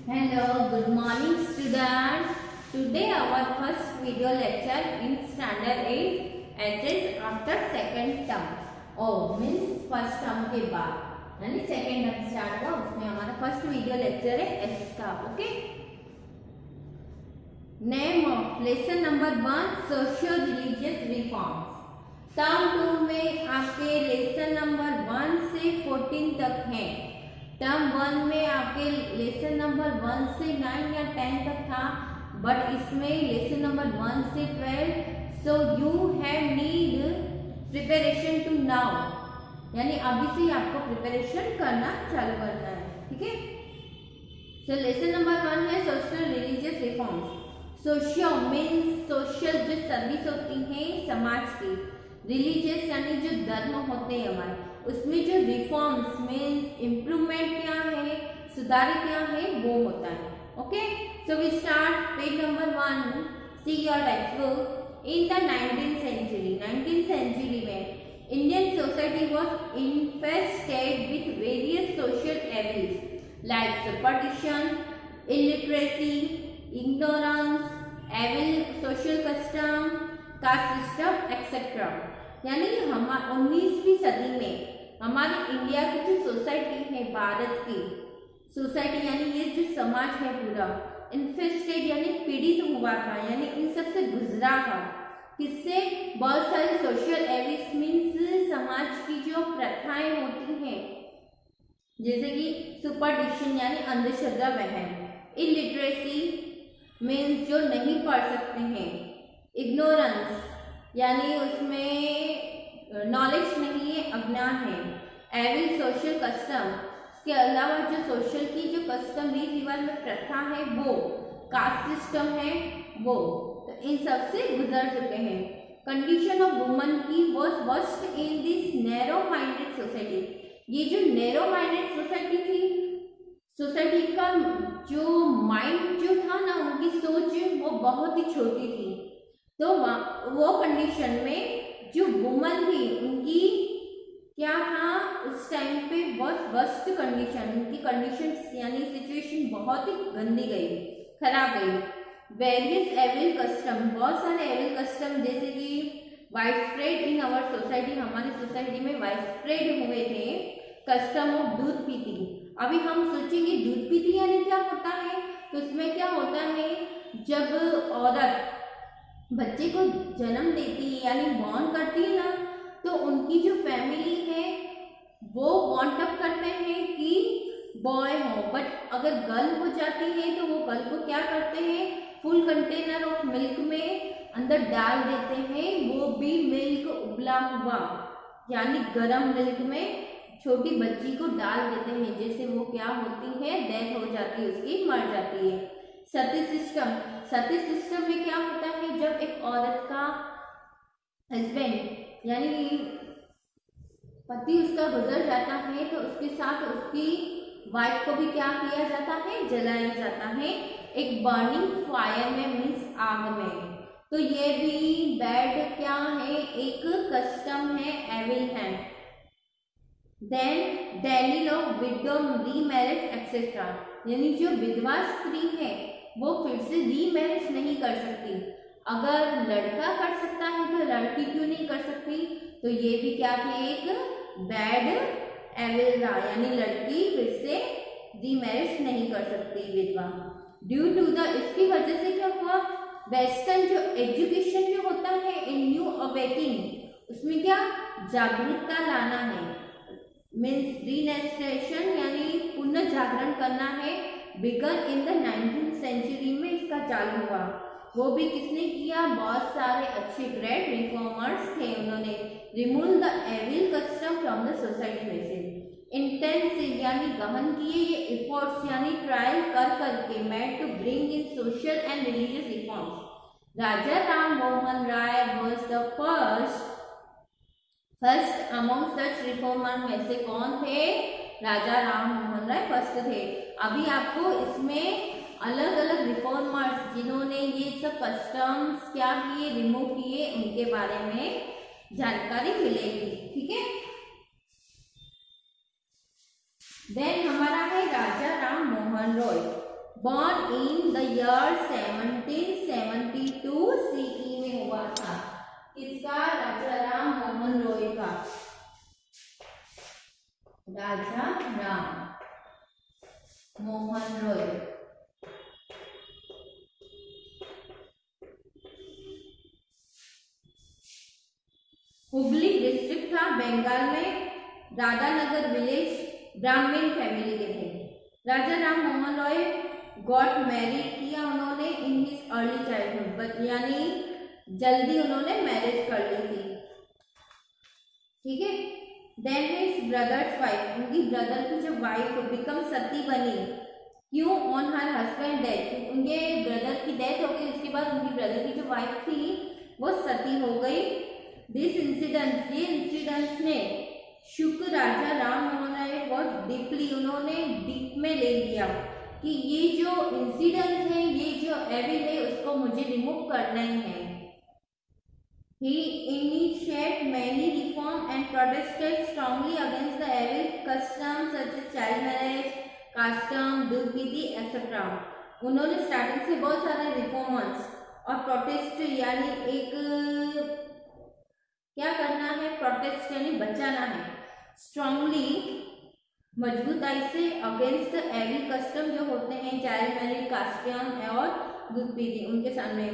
Hello, good morning students. Today our first video lecture in standard 8 essays after second term. Oh, means first term के बाद यानी second term start हुआ उसमें हमारा first video lecture है S का. Okay. Name of lesson number 1 social religious reforms. Term 2 में आपके लेसन नंबर 1 से 14 तक हैं. टर्म 1 में आपके लेसन नंबर 1 से 9 या 10 तक था, बट इसमें लेसन नंबर 1 से 12. So you have need preparation to now, यानी अभी से आपको प्रिपरेशन करना चालू करना है. ठीक है. सो लेसन नंबर 1 है social religious reforms. Socio means social जो सर्विस होती है समाज की, रिलीजियस यानी जो धर्म होते हैं हमारे, उसमें जो रिफॉर्म्स मीन्स इम्प्रूवमेंट क्या है, सुधार क्या है वो होता है. Okay. So we start page number 1. See your text book. In the 19th century में Indian society was infested with various social evils like superstition, illiteracy, ignorance, evil social custom, caste system etc. यानी हम 19वीं सदी में हमारे India की जो society है, भारत की सोसाइटी यानी ये जो समाज है पूरा इन्फेस्टेड यानी पीड़ित हुआ था, यानी इन सब से गुजरा था. किससे? बहुत सारे सोशल एविल्स मीन्स समाज की जो प्रथाएं होती हैं, जैसे कि सुपरस्टिशन यानी अंधश्रद्धा वहन, इलिटरेसी मीन्स जो नहीं पढ़ सकते हैं, इग्नोरेंस यानी उसमें नॉलेज नहीं है, अज्ञान है, एविल सोशल कस्टम, इसके अलावा जो सोशल की जो कस्टम रीति रिवाज में प्रथा है वो, कास्ट सिस्टम है वो, तो इन सब से गुजर चुके हैं. कंडीशन ऑफ वुमन की was worst in this narrow minded society. ये जो नैरो माइंडेड सोसाइटी थी, सोसाइटी का जो माइंड जो था ना, उनकी सोच वो बहुत ही छोटी थी. तो वो कंडीशन में जो वुमन थी उनकी क्या था उस टाइम पे बहुत वर्स्ट कंडीशन, उनकी कंडीशन यानी सिचुएशन बहुत ही गंदी गई, खराब गई. वेरियस एविल कस्टम, बहुत सारे एविल कस्टम जैसे कि wide spread in our society, हमारी सोसाइटी में वाइड स्प्रेड हुए थे. कस्टम ऑफ दूध पीती. अभी हम सोचेंगे दूध पीती यानी क्या होता है, तो उसमें क्या होता है, जब औरत बच्चे को जन्म देती है यानी बॉर्न करती है ना, तो उनकी जो फैमिली है वो वांट अप करते हैं कि बॉय हो, बट अगर गर्ल हो जाती है तो वो गर्ल को क्या करते हैं, फुल कंटेनर ऑफ मिल्क में अंदर डाल देते हैं, वो भी मिल्क उबला हुआ यानी गर्म मिल्क में छोटी बच्ची को डाल देते हैं, जैसे वो क्या होती है, डेथ हो जाती है, उसकी मर जाती है. सती सिस्टम, सती सिस्टम में क्या होता है, जब एक औरत का हस्बैंड यानी पति उसका गुजर जाता है तो उसके साथ उसकी वाइफ को भी क्या किया जाता है, जलाया जाता है एक बर्निंग फायर में मीन्स आग में. तो ये भी बैड क्या है, एक कस्टम है, एविल है. Then daily of widow remarriage etcetera, यानी जो विधवा स्त्री है वो फिर से रीमैरिज नहीं कर सकती. अगर लड़का कर सकता है तो लड़की क्यों नहीं कर सकती, तो ये भी क्या थी, एक बैड एविल रहा, यानी लड़की फिर से रीमैरिज नहीं कर सकती विधवा. ड्यू टू द, इसकी वजह से क्या हुआ, वेस्टर्न जो एजुकेशन जो होता है इन न्यू अवेकिंग, उसमें क्या जागरूकता लाना है, मीन्स रीनेस्टेशन यानी पुनः जागरण करना है, begin in the 19th century में इसका चालू हुआ. वो भी किसने किया, बहुत सारे अच्छे ग्रेट रिफॉर्मर्स थे, उन्होंने remove the evil custom from the society में से. इंटेंसिव यानी गहन किए ये एफर्ट्स यानी ट्रायल कर करके made to bring in social and religious reforms. Raja Ram Mohan Roy was the first among such reformer में से कौन थे, राजा राम मोहन राय फर्स्ट थे. अभी आपको इसमें अलग अलग रिफॉर्मर्स जिन्होंने ये सब कस्टम्स क्या किए, रिमूव किए, उनके बारे में जानकारी मिलेगी. ठीक है. देन हमारा है Raja Ram Mohan Roy. Born in the year 1772 CE में हुआ था। किसका? राजा राम मोहन रॉय का। राजा राम मोहन रॉय। हुगली डिस्ट्रिक्ट था बंगाल में। राधानगर विलेज ब्राह्मण फैमिली के थे। राजा राम मोहन रॉय गॉट मैरिड किया उन्होंने इन हिज अर्ली चाइल्डहुड, यानी जल्दी उन्होंने मैरिज कर ली थी। ठीक है। देन हिज ब्रदर्स वाइफ, उनकी ब्रदर की जो वाइफ बिकम सती बनी। क्यों? ऑन हर हस्बैंड डेथ, उनके ब्रदर की डेथ हो गई, उसके बाद उनकी ब्रदर की जो वाइफ थी वो सती हो गई। दिस इंसिडेंट, ये इंसिडेंट्स ने शुक्र राजा राम मोहन राय बहुत डीपली, उन्होंने डीप में ले लिया कि ये जो इंसिडेंट है, ये जो एविल है, उसको मुझे रिमूव करना ही है। He initiated many reform and protested strongly against the evil customs such as child marriage, custom, दूध पीती, etc. उन्होंने स्टार्टिंग से बहुत सारे रिफॉर्मर्स और प्रोटेस्ट, यानी एक क्या करना है? प्रोटेस्ट यानी बचाना है। स्ट्रांगली, मजबूताई से, अगेंस्ट द एविल कस्टम जो होते हैं, चाइल्ड मैरिज, कास्टियम और दूध पीती, उनके सामने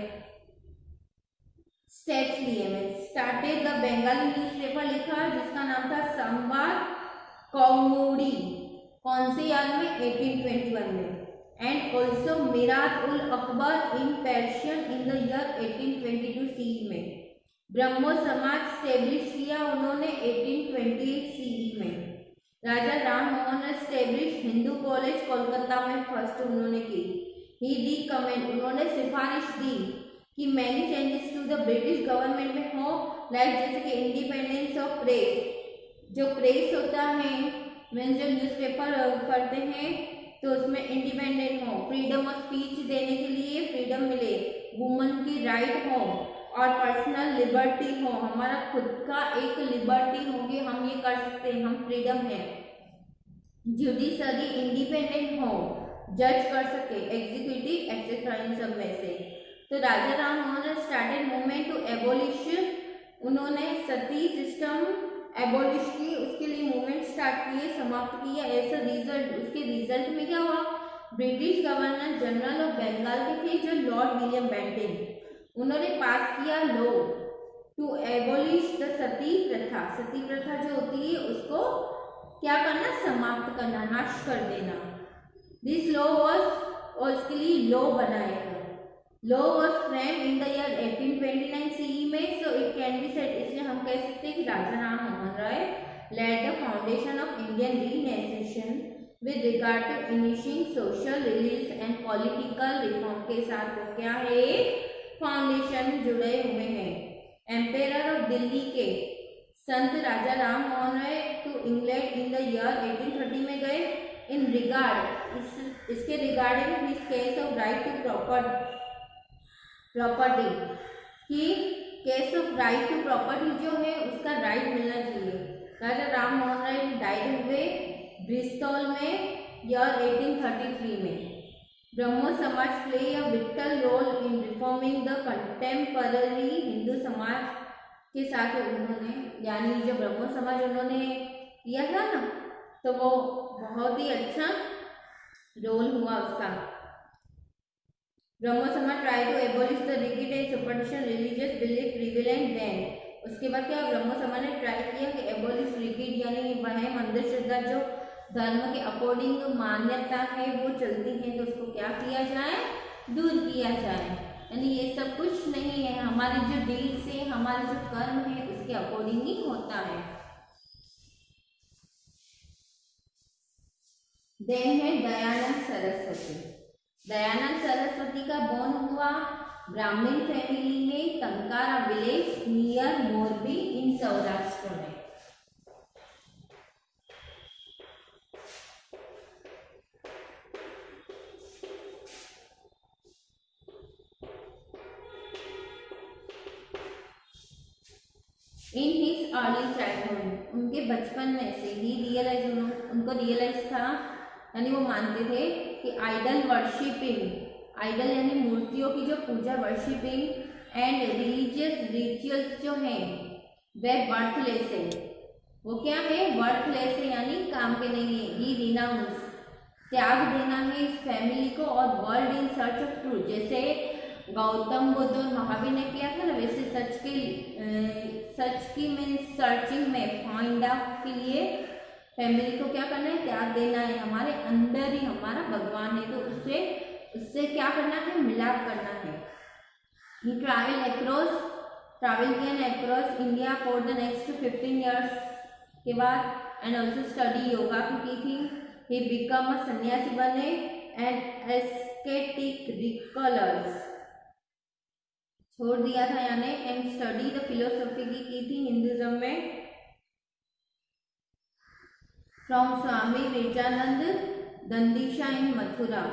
स्टेप्स लिए। मैं स्टार्टेड द बंगाली न्यूज़पेपर लिखा जिसका नाम था संवाद कौमुदी। कौन से ईयर में? 1821 में। And also Mirat ul Akbar in Persian in the year 1822 CE में। ब्रह्मो समाज स्टेब्लिश किया उन्होंने 1828 सीई में। राजा राम मोहन स्टेब्लिश हिंदू कॉलेज कोलकाता में फर्स्ट उन्होंने की। ही रिकमेंड, उन्होंने सिफारिश दी कि many changes to the British government में हो, लाइक जैसे कि इंडिपेंडेंस ऑफ प्रेस, जो प्रेस होता है, मीन्स जो न्यूज़पेपर पढ़ते हैं तो उसमें इंडिपेंडेंट हो, फ्रीडम ऑफ स्पीच देने के लिए फ्रीडम मिले, वुमन की राइट हो और पर्सनल लिबर्टी हो, हमारा खुद का एक लिबर्टी होगी, हम ये कर सकते हैं, हम फ्रीडम है। जुडिशरी इंडिपेंडेंट हो, जज कर सके, एग्जीक्यूटिव एक्सेट्रा, इन सब में से। तो Raja Ram Mohan started movement to abolish, उन्होंने सती सिस्टम एबोलिश की, उसके लिए मूवमेंट स्टार्ट किए, समाप्त किया। ऐसा रिजल्ट, उसके रिजल्ट में क्या हुआ? British governor general of Bengal के थे जो लॉर्ड विलियम बेंटिंग, उन्होंने पास किया law to abolish the sati प्रथा। सती प्रथा जो होती है उसको क्या करना? समाप्त करना, नाश कर देना। दिस लॉ वॉज, और इसके लिए लॉ बनाया गया। Law was frame in the year 1829 CE में। So it can be said, इसलिए हम कह सकते हैं कि Raja Ram Mohan Rai led the foundation of Indian renaissance with regard to initiating social, religious and political reform के साथ वो क्या है? फाउंडेशन जुड़े हुए हैं। एम्पेयर ऑफ दिल्ली के sent Raja Ram Mohan Rai to England in the year 1830 में गए। इन रिगार्ड, इसके regarding his case of right to property, कि case of right to property जो है उसका राइट मिलना चाहिए। राजा राम मोहन राय डाइड हुए ब्रिस्टॉल में ईयर 1833 में। Brahmo Samaj play a vital role in reforming the contemporary Hindu समाज के साथ उन्होंने, यानी जो ब्रह्मो समाज उन्होंने किया था ना, तो वो बहुत ही अच्छा रोल हुआ उसका। Brahmo Samaj try to abolish the rigid and superstition religious belief prevalent then. उसके बाद क्या? ब्रह्मो समाज ने ट्राई किया कि एबोलिश रिगिड, यानी वह अंधश्रद्धा जो धर्म के अकॉर्डिंग मान्यता है वो चलती है, तो उसको क्या किया जाए? दूर किया जाए। यानी ये सब कुछ नहीं है, हमारे जो डील से, हमारे जो कर्म है उसके अकॉर्डिंग ही होता है। देन है दयानंद सरस्वती। दयानंद सरस्वती का बोर्न हुआ ब्राह्मण फैमिली में, टंकारा विलेज नियर मोरबी इन सौराष्ट्र में। इन हिज अर्ली चाइल्डहुड, उनके बचपन में से ही रियलाइज, उनको रियलाइज था यानी वो मानते थे कि आइडल वर्शिपिंग, आइडल यानी मूर्तियों की जो पूजा, वर्शिपिंग एंड रिलीजियस रिचुअल्स जो हैं वह बर्थलेस है। वो क्या है? बर्थलेस है, यानी काम के नहीं है। ही रिनाउंस, त्याग देना है इस फैमिली को और world in search of truth, जैसे गौतम बुद्ध और महावीर ने किया था ना, वैसे सच की मीन्स सर्चिंग में, फाइंड आउट के लिए फैमिली को क्या करना है? त्याग देना है। हमारे अंदर ही हमारा भगवान है, तो उससे क्या करना है? मिलाप करना है। ही ट्रैवल किया across India for the next 15 years के बाद, एंड ऑल्सो स्टडी योगा की थी। ही बिकम अ सन्यासी बने एंड एस्केटिक रिकलर्स, छोड़ दिया था यानी, एंड स्टडी द फिलोसॉफी की थी हिंदुज्म में फ्रॉम स्वामी विवेकानंद दंडीशा इन मथुरा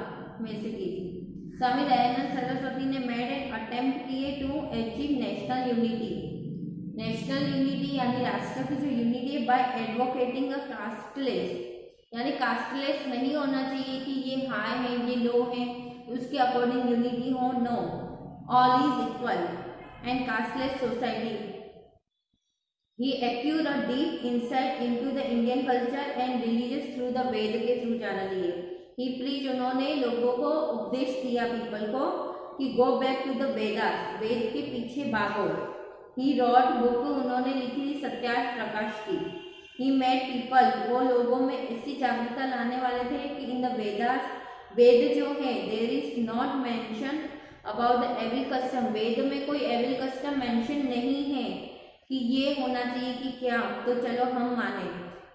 में से की थी। स्वामी दयानंद सरस्वती ने मेड एन अटेम्प्ट किए to achieve national unity, national unity यानी राष्ट्र की जो यूनिटी है, बाय एडवोकेटिंग अ कास्टलेस, यानी कास्टलेस नहीं होना चाहिए कि ये हाई है ये लो है, उसके अकॉर्डिंग यूनिटी हो, no, all is equal and casteless society. He acquired a deep insight into the Indian culture and religious through the वेद के थ्रू जाना लिए। He preached, उन्होंने लोगों को उपदेश दिया, पीपल को, कि go back to the Vedas, Veda के पीछे भागो। He wrote बुक, उन्होंने लिखी थी सत्यार्थ प्रकाश की। He made people, वो लोगों में ऐसी जागरूकता लाने वाले थे कि इन द वेदास, वेद जो है, there is not mention about the evil custom, Veda में कोई एविल कस्टम मेंशन नहीं है कि ये होना चाहिए कि क्या, तो चलो हम माने,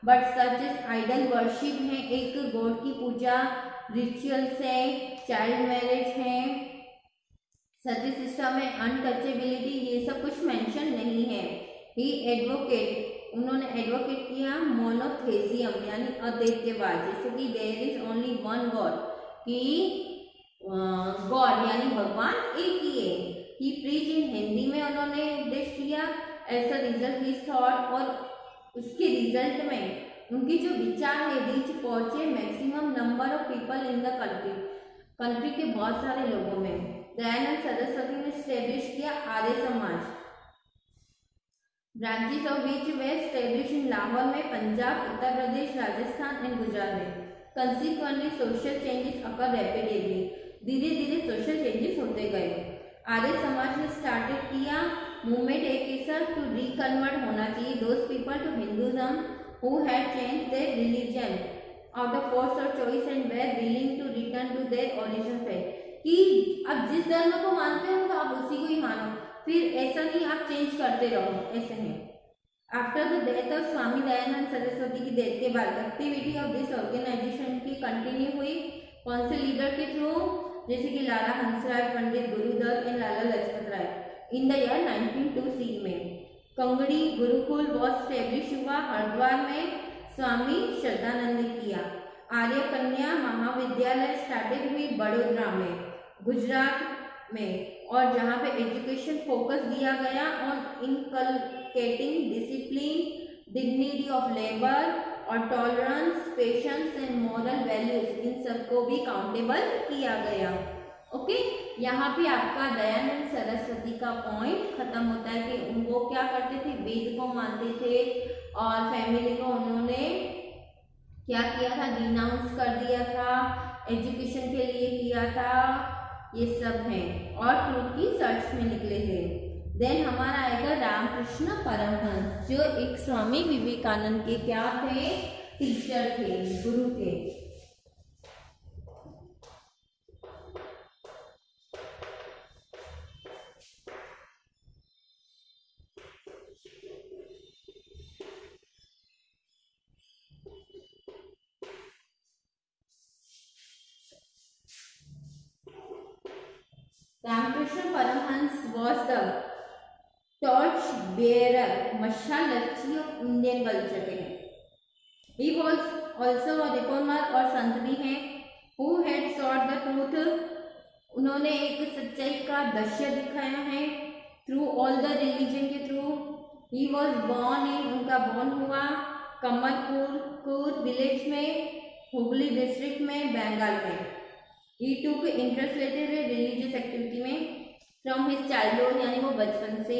but such is idol worship है, एक गॉड की पूजा, रिचुअल्स है, चाइल्ड मैरिज है, सती सिस्टम है, अनटचेबिलिटी, ये सब कुछ मेंशन नहीं है। ही एडवोकेट, उन्होंने एडवोकेट किया मोनोथेसियम यानी अद्वैतवाद, जैसे कि there is only one god, कि गॉड यानी भगवान एक ही है। ही प्रीच इन हिंदी में उन्होंने उपदेश दिया as a result his thought, और उसके रिजल्ट में उनकी जो विचार है रीच पहुंचे maximum number of people in the country के बहुत सारे लोगों में। दयानंद सरस्वती ने स्टेब्लिश किया Arya Samaj, branches of which way establish in Lahore में, पंजाब, उत्तर प्रदेश, राजस्थान एंड गुजरात में। कंसिक्वेंटली सोशल चेंजेस अकर रैपिडली, धीरे धीरे सोशल चेंजेस होते गए। आर्य समाज ने स्टार्टेड किया मूवमेंट, एक ऐसा टू रिकन्वर्ट होना चाहिए those people to Hinduism who had change their religion out of force और choice and were willing to return to their original faith, कि अब जिस धर्म को मानते हो तो आप उसी को ही मानो, फिर ऐसा नहीं आप चेंज करते रहो, ऐसे है। After the death of Swami Dayanand Saraswati की डेथ के बाद एक्टिविटी ऑफ दिस ऑर्गेनाइजेशन की कंटिन्यू हुई, कौन से लीडर के थ्रू, जैसे कि Lala Hansraj, Pandit Gurudutt and Lala Lajpat Rai. In the year 1902 में कंगड़ी गुरुकुल वॉज स्टेब्लिश हुआ, हरिद्वार में स्वामी श्रद्धानंद ने किया। आर्य कन्या महाविद्यालय स्टार्टेड हुई बड़ोदरा में, गुजरात में, और जहाँ पे एजुकेशन फोकस दिया गया on inculcating discipline, dignity of labour और tolerance, patience and moral values, इन सबको भी काउंटेबल किया गया। ओके, यहाँ पे आपका दयानंद सरस्वती का पॉइंट खत्म होता है कि वो क्या करते थे, वेद को मानते थे और फैमिली को उन्होंने क्या किया था, डिनाउंस कर दिया था, एजुकेशन के लिए किया था, ये सब है, और ट्रूथ की सर्च में निकले थे। देन हमारा आएगा रामकृष्ण परमहंस, जो एक स्वामी विवेकानंद के क्या थे, टीचर थे, गुरु थे। Ramakrishna Paramhansa was the torch bearer, मशालची ऑफ इंडियन कल्चर के हैं। He was also a reformer और संत भी हैं, who had sought the truth, उन्होंने एक सच्चाई का दृश्य दिखाया है, through all the religion के through. He was born in, उनका born हुआ कमलपुर विलेज में, हुगली डिस्ट्रिक्ट में, बंगाल में। ही टूक इंटरेस्ट लेते थे रिलीजियस एक्टिविटी में फ्रॉम हिज चाइल्डहुड, यानी वो बचपन से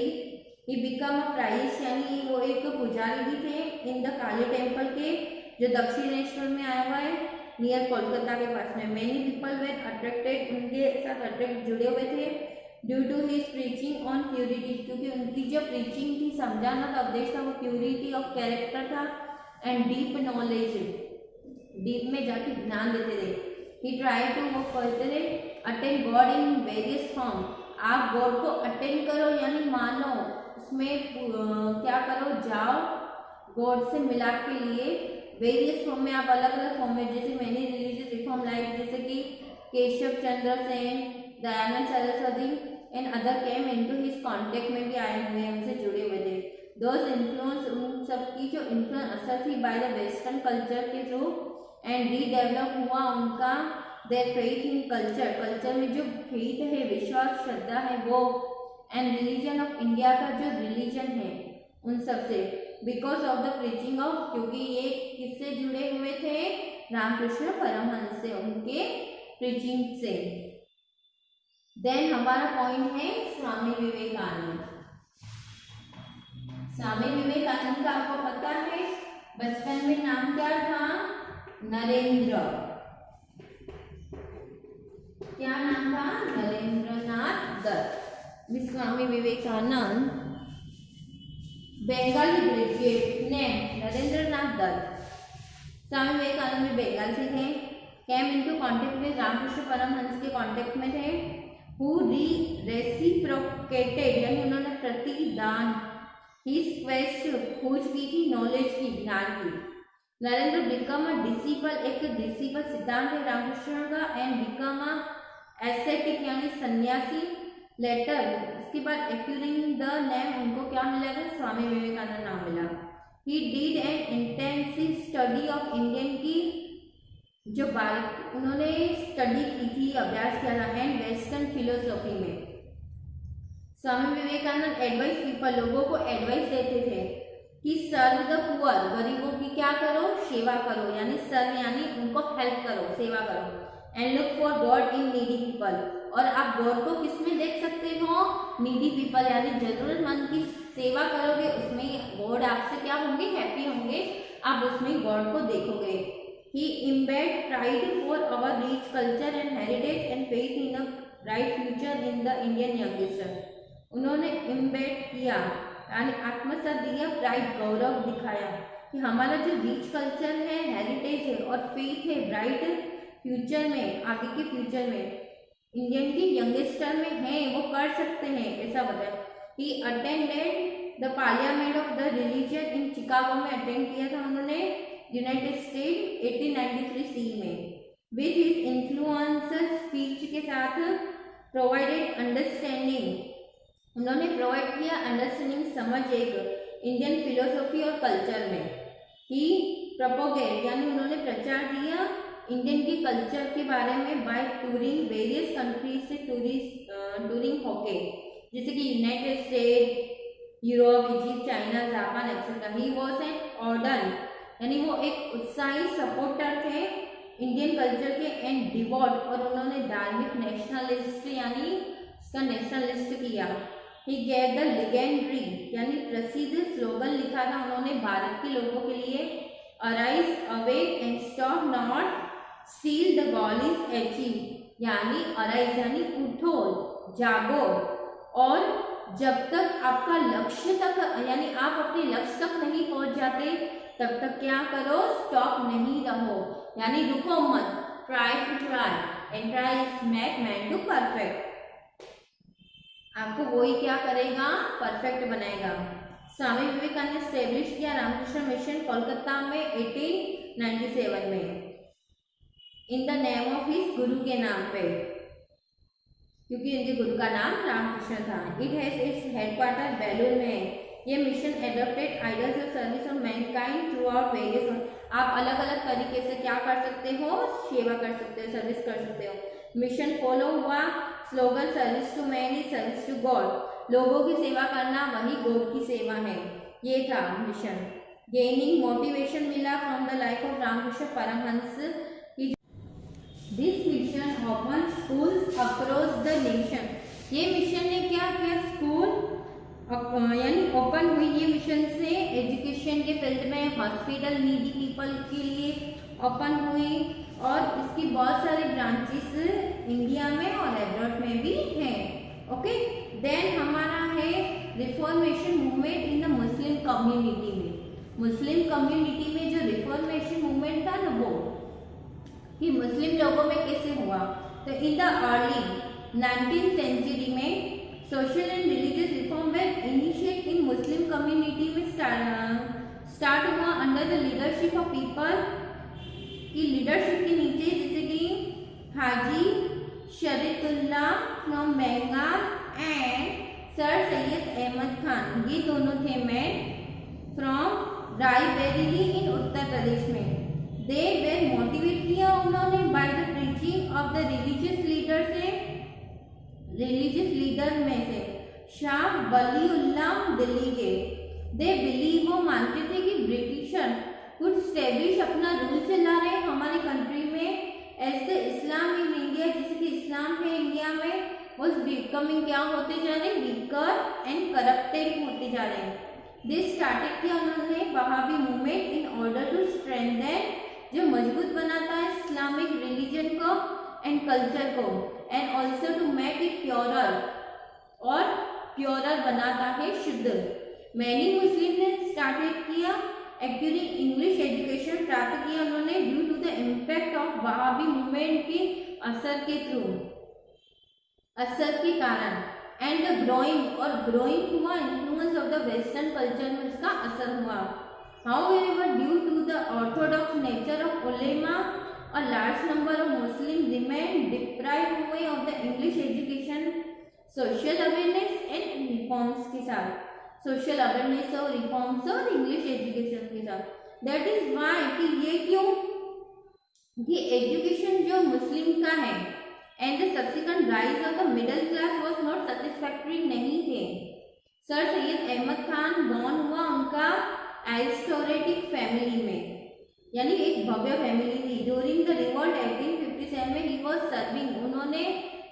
ही बिकम अ प्राइस, यानी वो एक पुजारी भी थे इन द काली टेम्पल के, जो दक्षिणेश्वर में आया हुआ है नियर कोलकाता के पास में। मेनी पीपल वेर अट्रैक्टेड, उनके साथ अट्रैक्ट जुड़े हुए थे due to his preaching on purity, क्योंकि उनकी जो प्रीचिंग थी, समझाना का उपदेश था, वो प्योरिटी ऑफ कैरेक्टर था एंड डीप नॉलेज, डीप में जाके ज्ञान देते थे। ही ट्राई टू, वो करते थे attend God in various form, आप गॉड को अटेंड करो यानी मानो, उसमें क्या करो, जाओ गॉड से मिलाप के लिए वेरियस फॉर्म में, आप अलग अलग फॉर्म में, जैसे मैंने रिलीजियस रिफॉर्म लाइक जैसे कि Keshav Chandra Sen, Dayanand Saraswati and other came into his contact में भी आए हुए हैं, उनसे जुड़े हुए थे। दोज इन्फ्लुएंस, उन सबकी जो इन्फ्लुएंस असर थी बाय द वेस्टर्न कल्चर के थ्रू एंड रीडेवलप हुआ उनका their faith in culture, culture में जो फेथ है, विश्वास, श्रद्धा है वो, एंड रिलीजन ऑफ इंडिया का जो रिलीजन है उन सब से, because of the preaching of, क्योंकि ये किससे जुड़े हुए थे, रामकृष्ण परमहंस से, उनके प्रीचिंग से। देन हमारा पॉइंट है स्वामी विवेकानंद। स्वामी विवेकानंद का आपको पता है बचपन में नाम क्या था, नरेंद्र, क्या नाम था, नरेंद्रनाथ दत्त। Swami Vivekananda Bengali graduate name Narendranath Dutt. स्वामी विवेकानंद भी बंगाल से थे, कैम इनटू कांटेक्ट में रामकृष्ण परमहंस के कांटेक्ट में थे, हु रेसिप्रोकेटेड, यानी उन्होंने प्रतिदान, हिज क्वेस्ट, खोज की थी, नॉलेज की, ज्ञान की। नरेंद्र बिकम अ डिसिपल, एक डिसिपल सिद्धांत है रामकृष्ण का, एंड बिकम अ एसेटिक, यानी सन्यासी। लेटर, इसके बाद एक्यूरिंग द नेम, उनको क्या मिला था, स्वामी विवेकानंद नाम मिला। He did an intensive study of Indian की, जो उन्होंने स्टडी की थी, अभ्यास किया था, एंड वेस्टर्न फिलोसॉफी में। स्वामी विवेकानंद एडवाइस पीपल, लोगों को एडवाइस देते थे कि सर्व द पुअर, गरीबों की क्या करो, सेवा करो, यानी सर्व यानी उनको हेल्प करो, सेवा करो, and look for God in needy people, और आप गॉड को किसमें देख सकते हो, नीडी पीपल, यानी जरूरतमंद की सेवा करोगे, उसमें गॉड आपसे क्या होंगे, हैप्पी होंगे, आप उसमें गॉड को देखोगे। He embed pride for our rich culture and heritage and faith in a bright future in the Indian youngster, उन्होंने इम्बेड किया यानी आत्मसात दिया, प्राइड गौरव दिखाया कि हमारा जो रिच कल्चर है, हेरिटेज है और फेथ है ब्राइट फ्यूचर में, आगे के फ्यूचर में इंडियन की यंगस्टर में है, वो कर सकते हैं, ऐसा बताया। He attended the parliament of the religion in Chicago में अटेंड किया था उन्होंने, यूनाइटेड स्टेट 1893 सी में। विथ हिज इन्फ्लुएंस स्पीच के साथ प्रोवाइडेड अंडरस्टैंडिंग, उन्होंने प्रोवाइड किया अंडरस्टैंडिंग, समझ, एक इंडियन फिलोसॉफी और कल्चर में। ही प्रोपोगेट, यानी उन्होंने प्रचार दिया इंडियन के कल्चर के बारे में बाय टूरिंग वेरियस कंट्रीज से, टूरिंग होके, जैसे कि United State, Europe, Egypt, China, Japan etcetera. He was an ardent, यानी वो एक उत्साही सपोर्टर थे इंडियन कल्चर के, एंड डिवोट, और उन्होंने धार्मिक नेशनलिस्ट, यानी उसका नेशनलिस्ट किया। ही गेव द लेजेंडरी, यानी प्रसिद्ध स्लोगन लिखा था उन्होंने भारत के लोगों के लिए, arise, awake and stop not steel the goal is achieve, यानी अराइज यानी उठो, जागो, और जब तक आपका लक्ष्य तक, यानी आप अपने लक्ष्य तक नहीं पहुंच जाते तब तक क्या करो, स्टॉप नहीं रहो, यानी रुको मत, try to try and try make man to perfect, आपको वही क्या करेगा, परफेक्ट बनाएगा। स्वामी विवेकानंद ने स्टेब्लिश किया रामकृष्ण मिशन कोलकाता में 1897 में, in the name of his, गुरु के नाम पे, क्योंकि इनके गुरु का नाम रामकृष्ण था। It has its headquarter Belur में। ये mission adopted ideals of service of Mankind through out various, आप अलग अलग तरीके से क्या कर सकते हो, सेवा कर सकते हो, सर्विस कर सकते हो। मिशन फॉलो हुआ, slogan service to man is service to God, लोगों की सेवा करना वही गॉड की सेवा है, ये था मिशन। गेनिंग मोटिवेशन मिला from the life of Ramakrishna Paramhansa. This mission open schools across the nation. ये मिशन ने क्या किया, स्कूल यानी ओपन हुई ये मिशन से एजुकेशन के फील्ड में, हॉस्पिटल नीडी पीपल के लिए ओपन हुई, और इसकी बहुत सारे ब्रांचेस इंडिया में और एब्रॉड में भी हैं। ओके, देन हमारा है reformation movement in the Muslim community में। मुस्लिम कम्युनिटी में जो रिफॉर्मेशन मूवमेंट था ना, वो कि मुस्लिम लोगों में कैसे हुआ, तो in the early 19th century में social and religious reform were initiate in Muslim community में स्टार्ट हुआ under the leadership of people की लीडरशिप के नीचे, जैसे कि Haji Sharifullah from Bengal and sir Syed Ahmad Khan, ये दोनों थे man from Raebareli in Uttar Pradesh में। दे वेर मोटिवेट किया उन्होंने by the preaching of the religious leader से, रिलीजियस लीडर में से शाह वलीउल्लाह दिल्ली के। दे बिलीव, वो मानते थे कि ब्रिटिशर कुछ स्टेब्लिश अपना रूल चला रहे हमारी कंट्री में as the Islam in India, जैसे कि इस्लाम है इंडिया में, वॉज बिकमिंग क्या होते जा रहे, वीकर एंड करप्टेड होते जा रहे हैं। दिस स्टार्टेड किया उन्होंने Wahabi movement in order to strengthen, जो मजबूत बनाता है इस्लामिक रिलीजन को एंड कल्चर को, and also to make it purer, और प्योरर बनाता है शुद्ध। मैनी मुस्लिम ने स्टार्टेड किया एक्यूरिंग इंग्लिश एजुकेशन, प्राप्त किया उन्होंने due to the impact of Wahhabi movement के असर के थ्रू, असर के कारण, एंड द ग्रोइंग, और ग्रोइंग हुआ influence of the western culture में उसका असर हुआ। However, due to the orthodox nature of ulema, a large number of Muslims remained deprived हुए of the English education, social awareness and reforms के साथ, social awareness और reforms और English education के साथ। That is why कि ये क्यों, कि education जो मुस्लिम का है and the subsequent rise of the middle class was not satisfactory नहीं थे। सर सैयद अहमद खान बॉर्न हुआ उनका एरिस्टोक्रेटिक फैमिली में, यानी एक भव्य फैमिली थी। ड्यूरिंग द रिवॉल्ट 1857 में ही वॉज सर्विंग, उन्होंने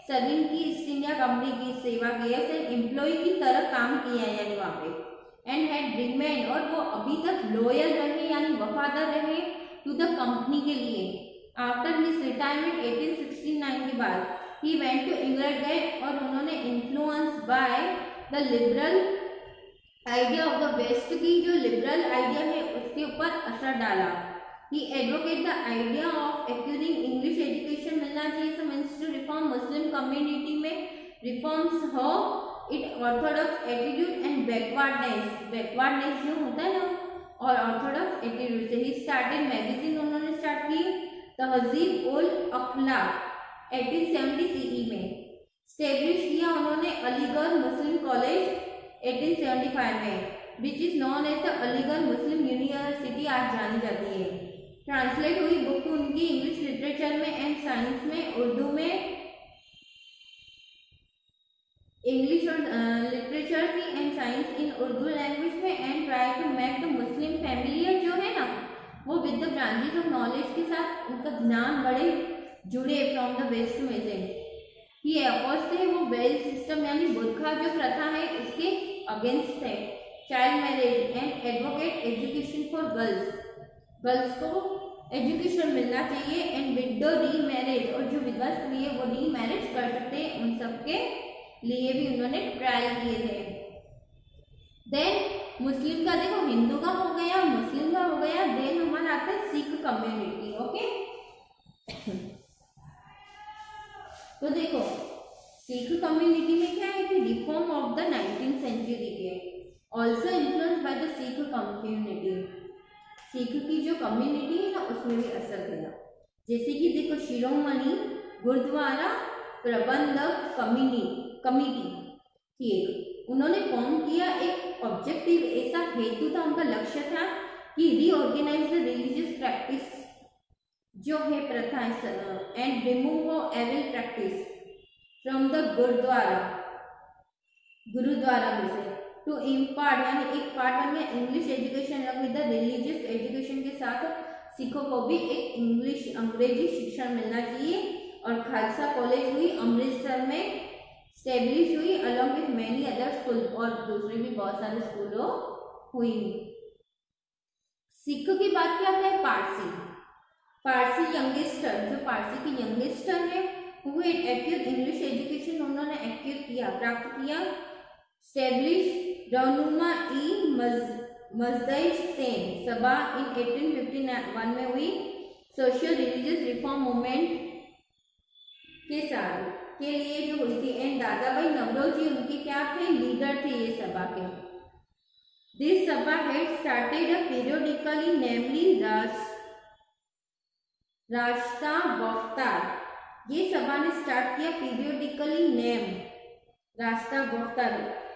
सर्विंग की ईस्ट इंडिया कंपनी की सेवा की, एज एन एम्प्लॉय की तरह काम किया है यानी वहाँ पे, एंड हैड रिमेन, और वो अभी तक लॉयल रहे यानी वफादार रहे टू द कंपनी के लिए। आफ्टर हिज रिटायरमेंट 1869 के बाद ही वेंट टू इंग्लैंड गए, और उन्होंने influence by the liberal idea of the west की, जो लिबरल आइडिया है उसके ऊपर असर डाला। He advocate the idea of acquiring English education मिलना चाहिए सब इंस्टीट्यूट रिफॉर्म मुस्लिम कम्युनिटी में, रिफॉर्म्स हो it orthodox attitude and backwardness जो होता है ना, और ऑर्थोडॉक्स एटीट्यूड से। ही स्टार्टेड मैगजीन, उन्होंने स्टार्ट की तहजीब उल अखलाक 1870 CE में। स्टेब्लिश किया उन्होंने अलीगढ़ मुस्लिम कॉलेज 1875 में, which is known as the Aligarh Muslim University, आज जानी जाती है। ट्रांसलेट हुई बुक उनकी इंग्लिश लिटरेचर में एंड साइंस में, उर्दू में, इंग्लिश और लिटरेचर की and science in Urdu language में, and try to make the Muslim familiar, जो है ना वो with the branches of knowledge के साथ उनका ज्ञान बड़े जुड़े फ्रॉम द वेस्ट में से। ये अपोज थे वो वेल सिस्टम यानी बुरखा जो प्रथा है उसके अगेंस्ट है। Child marriage and advocate education for girls, girls को एजुकेशन मिलना चाहिए, एंड विडो री मैरिज, और जो विधवा स्त्री है वो री मैरिज कर सकते हैं, उन सबके लिए भी उन्होंने ट्रायल किए थे। देन मुस्लिम का देखो, हिंदू का हो गया, मुस्लिम का हो गया, देन हमारा आता है सिख कम्युनिटी। ओके तो देखो सिख कम्युनिटी में क्या है कि reform of the 19th century के, also influence by the Sikh community, Sikh की जो कम्युनिटी है ना उसमें भी असर किया। जैसे कि देखो शिरोमणि गुरुद्वारा प्रबंधक कमिटी थी एक, उन्होंने फॉर्म किया, एक ऑब्जेक्टिव ऐसा हेतु था, उनका लक्ष्य था कि रीऑर्गेनाइज द रिलीजियस प्रैक्टिस जो है प्रथा and remove evil practice from the gurdwara में से। टू इम्पार्ट यानी एक पार्ट बन गया English education along with the religious education के साथ सिखों को भी एक इंग्लिश अंग्रेजी शिक्षण मिलना चाहिए। और खालसा कॉलेज हुई अमृतसर में स्टेब्लिश हुई along with many other school, और दूसरे भी बहुत सारे स्कूलों हुई। सिख की बात क्या है, पारसी। पारसी यंगेस्टर, जो पारसी की यंगेस्टर है वो एक्यूर इंग्लिश एजुकेशन उन्होंने एक्यूर किया, प्राप्त किया। स्टेब्लिश रहनुमा ई मजदई सेन सभा इन 1851 में हुई। सोशल रिलीजियस रिफॉर्म मूवमेंट के साथ के लिए जो हुई थी। एंड दादा भाई नवरोजी उनके क्या थे, लीडर थे ये सभा के। दिस सभा हैड स्टार्टेड अ पीरियोडिकली नेमली रास्ता वफ्तार, ये सभा ने स्टार्ट किया पीरियोडिकली नेम रास्ता वफ्तार।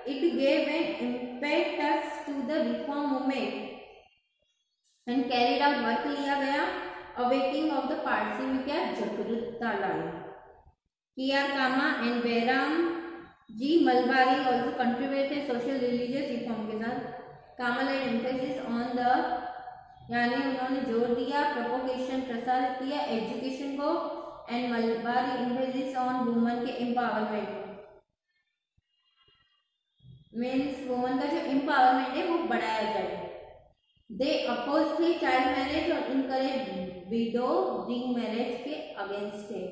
It gave an impetus to the reform movement and carried out work लिया गया। अवेकिंग ऑफ द पारसी में क्या जागरूकता लाई। K R. Cama and Behram ji Malabari also contributed social religious reform के साथ। Cama laid emphasis on the, यानी उन्होंने जोर दिया प्रोपोगेशन प्रसारित किया एजुकेशन को। And Malabari emphasis on woman के एम्पावरमेंट, मीन्स वुमन का जो एम्पावरमेंट है वो बढ़ाया जाए। दे अपोज थे चाइल्ड मैरिज और इनकरेज विडो रिंग मैरिज के अगेंस्ट थे,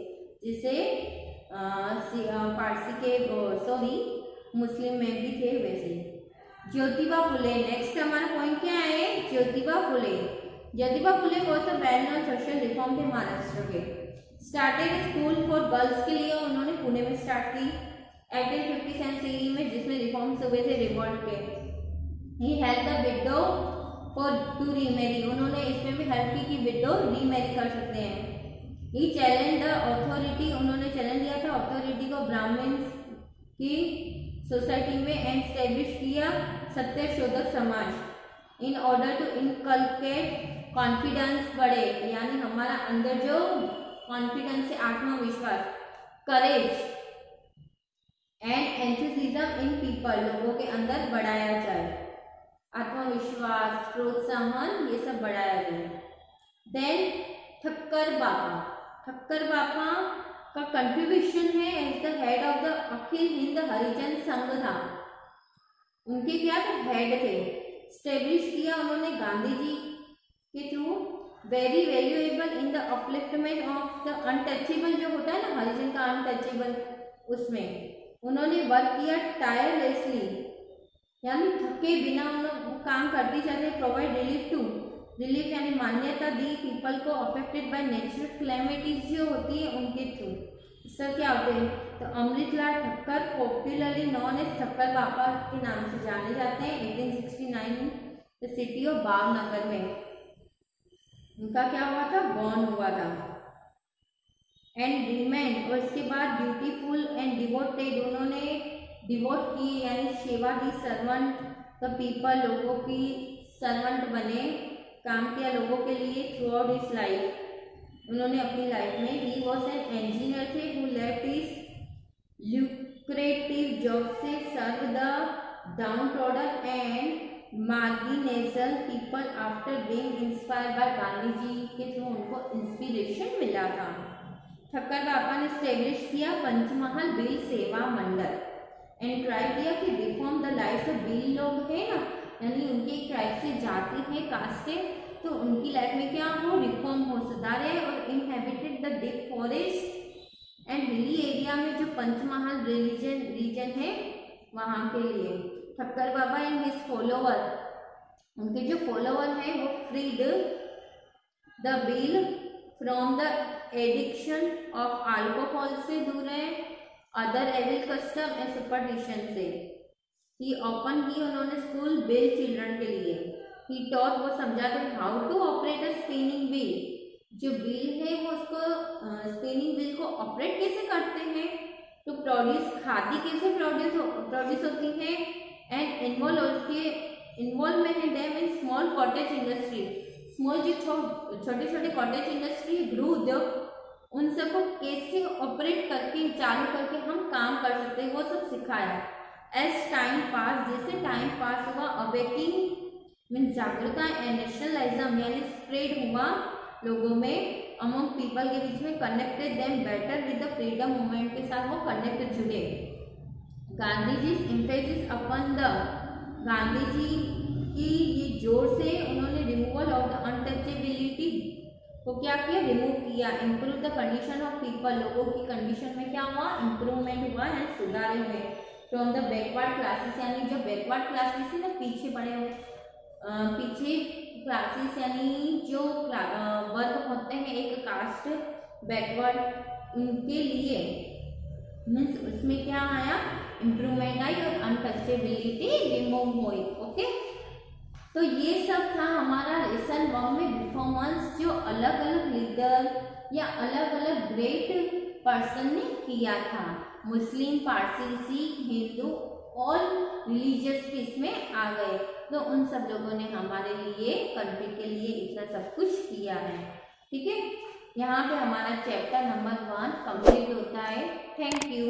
जिसे पारसी के सॉरी मुस्लिम में भी थे वैसे। ज्योतिबा फुले, नेक्स्ट हमारा पॉइंट क्या है, Jyotiba Phule. Jyotiba Phule was a well known social reform थे महाराष्ट्र के। स्टार्टेड स्कूल फॉर गर्ल्स के लिए उन्होंने पुणे में स्टार्ट की 1857 CE में, जिसमें रिफॉर्म्स हुए थे रिवोल्ट के। He help the widow for to remarry, उन्होंने इसमें भी हेल्प की कि विडो रीमेरी कर सकते हैं। ही चैलेंज द अथॉरिटी, उन्होंने चैलेंज दिया था अथॉरिटी को ब्राह्मण्स की सोसाइटी में एंड स्टैब्लिश किया Satyashodhak Samaj in order to inculcate confidence बढ़े, यानी हमारा अंदर जो कॉन्फिडेंस है आत्मविश्वास, करेज एंड एंथुसिज्म इन पीपल, लोगों के अंदर बढ़ाया जाए, आत्मविश्वास प्रोत्साहन ये सब बढ़ाया जाए। देन ठक्कर बापा, ठक्कर बापा का कंट्रीब्यूशन है as the head of the Akhil Hind Harijan Sangh था, उनके क्या हेड थे। स्टेब्लिश किया उन्होंने गांधी जी के through very valuable in the upliftment of the untouchable, जो होता है ना हरिजन का अनटचेबल, उसमें उन्होंने वर्क किया टायरलेसली, यानी थके बिना उन्होंने काम करते जाते। प्रोवाइड रिलीफ टू, रिलीफ यानी मान्यता दी पीपल को अफेक्टेड बाय नेचुरल क्लैमिटीज जो होती है उनके थ्रू। इससे क्या होते हैं, तो Amritlal Thakkar popularly known as Thakkar Bapa के नाम से जाने जाते हैं। 1869 द सिटी ऑफ भावनगर में उनका क्या हुआ था, बॉर्न हुआ था। एंड रिमेन, और इसके बाद ब्यूटीफुल एंड डिवोटेड, उन्होंने डिवोट की यानी सेवा दी, सर्वेंट द पीपल, लोगों की सर्वेंट बने, काम किया लोगों के लिए थ्रू आउट हिज लाइफ, उन्होंने अपनी लाइफ में। ही वॉज एन इंजीनियर थे who left his lucrative job से serve the down product and marginal people after being inspired by Gandhi ji के थ्रू उनको इंस्पिरेशन मिला था। ठक्कर बापा ने स्टेब्लिश किया पंचमहल बील सेवा मंडल एंड ट्राई किया कि रिफॉर्म द लाइफ ऑफ बील लोग हैं ना, यानी उनके ट्राइब से जाति है, कास्ट है, तो उनकी लाइफ में क्या हो, रिफॉर्म हो, सुधारे। और inhabited the deep forest and hilly area में जो पंचमहल रीजन है वहाँ के लिए। Thakkar Baba and his follower, उनके जो फॉलोवर हैं वो freed the Bhil from the addiction of alcohol से दूर है, other evil custom and superstition से। ही ओपन की उन्होंने स्कूल बिल चिल्ड्रन के लिए। ही टॉट, वो समझाते how to operate a spinning wheel, जो व्हील है वो उसको स्पिनिंग व्हील को ऑपरेट कैसे करते हैं, तो प्रोड्यूस खादी कैसे प्रोड्यूस होती है, एंड इन्वॉल्व, उसके इन्वॉल्व में है them in small cottage industry, small जो छोटे छोटे कॉटेज इंडस्ट्री गृह उद्योग, उन सबको कैसे ऑपरेट करके चालू करके हम काम कर सकते हैं वो सब सिखाया। एज टाइम पास, जैसे टाइम पास हुआ, अवेकिंग मीन्स जागरूकता एंड नेशनलिज्म यानी स्प्रेड हुआ लोगों में, अमंग पीपल के बीच में, connected them better with the freedom movement के साथ वो कनेक्ट जुड़े। Gandhi ji emphasis upon the, Gandhi ji की ये जोर से उन्होंने रिमूवल ऑफ द अनटचेबिलिटी को क्या किया, रिमूव किया। Improve the condition of people, लोगों की कंडीशन में क्या हुआ, इम्प्रूवमेंट हुआ एंड सुधारे हुए। फ्रॉम द बैकवर्ड क्लासेस यानी जो बैकवर्ड क्लासेस है ना, पीछे पड़े हुए, पीछे क्लासेस यानी जो वर्ग होते हैं एक कास्ट बैकवर्ड, उनके लिए मीन्स उसमें क्या आया, इम्प्रूवमेंट आई और अनटचेबिलिटी रिमूव हुई। ओके, तो ये सब था हमारा लेसन 1 में परफॉर्मेंस जो अलग अलग लीडर या अलग अलग ग्रेट पर्सन ने किया था। मुस्लिम, पारसी, सिख, हिंदू और रिलीजियस पीस में आ गए, तो उन सब लोगों ने हमारे लिए, कंट्री के लिए इतना सब कुछ किया है। ठीक है, यहाँ पे हमारा चैप्टर नंबर 1 कंप्लीट होता है। Thank you.